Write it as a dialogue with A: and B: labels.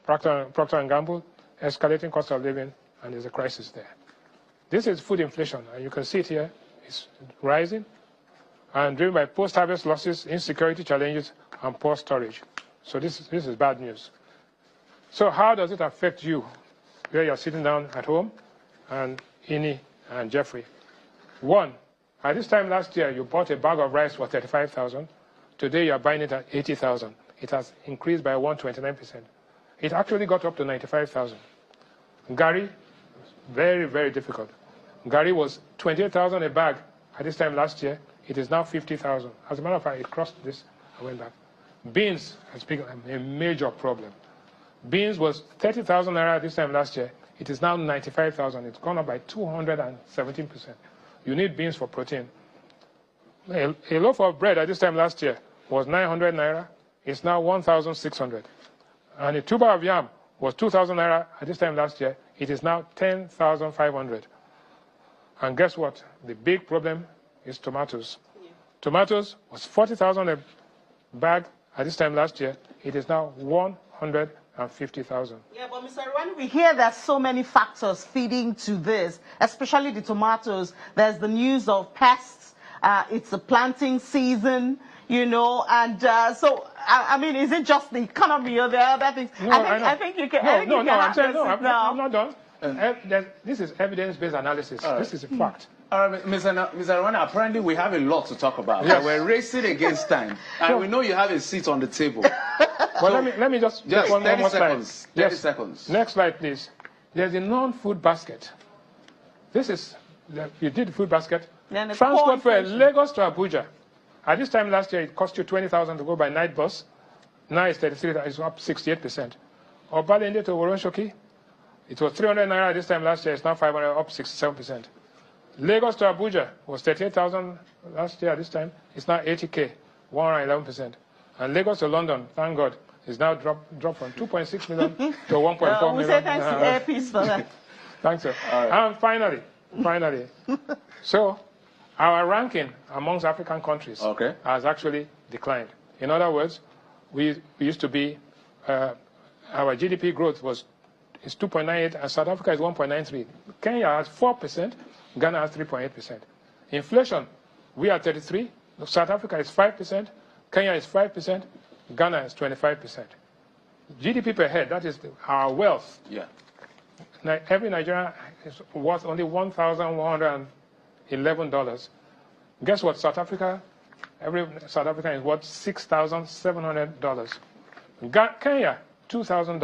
A: Procter & Gamble, escalating cost of living, and there's a crisis there. This is food inflation, and you can see it here. It's rising, and driven by post-harvest losses, insecurity challenges, and poor storage. So this is bad news. So how does it affect you, where you're sitting down at home, and Ini and Jeffrey? One, at this time last year, you bought a bag of rice for 35,000. Today, you're buying it at 80,000. It has increased by 129%. It actually got up to 95,000. Gari, very, very difficult. Gari was 28,000 a bag at this time last year. It is now 50,000. As a matter of fact, it crossed this and went back. Beans has become a major problem. Beans was 30,000 naira at this time last year. It is now 95,000. It's gone up by 217%. You need beans for protein. A loaf of bread at this time last year was 900 naira. It's now 1,600. And a tuber of yam was 2,000 naira at this time last year. It is now 10,500. And guess what? The big problem is tomatoes. Yeah. Tomatoes was 40,000 a bag at this time last year. It is now 150,000.
B: Yeah, but Mr. When we hear there's so many factors feeding to this, especially the tomatoes. There's the news of pests. It's the planting season, you know, and so I mean, is it just the economy or the other things?
A: No,
B: I think you can.
A: I'm not done. This is evidence-based analysis. This is a fact.
C: Mr. Rwanda, apparently we have a lot to talk about. Yes. We're racing against time, and we know you have a seat on the table.
A: Well, so, let me just take one more slide.
C: 30 seconds.
A: Next slide, please. There's a non-food basket. This is, you did the food basket. Transport fare, Lagos to Abuja. At this time last year, it cost you 20,000 to go by night bus. Now it's 33,000, it's up 68%. Obalende to Woronshoki, it was 300 naira at this time last year, it's now 500, up 67%. Lagos to Abuja was 38,000 last year at this time, it's now 80K, 111%. And Lagos to London, thank God, is now dropped from 2.6 million to 1.4 million.
B: We say thanks to Airpeace for that.
A: Thanks, sir. And finally, so our ranking amongst African countries has actually declined. In other words, we used to be, our GDP growth is 2.98, and South Africa is 1.93. Kenya has 4%, Ghana has 3.8%. Inflation, we are 33, South Africa is 5%, Kenya is 5%, Ghana is 25%. GDP per head, that is our wealth.
C: Yeah.
A: Now, every Nigerian is worth only $1,111. Guess what? South Africa, every South African is worth $6,700. Kenya, $2,000.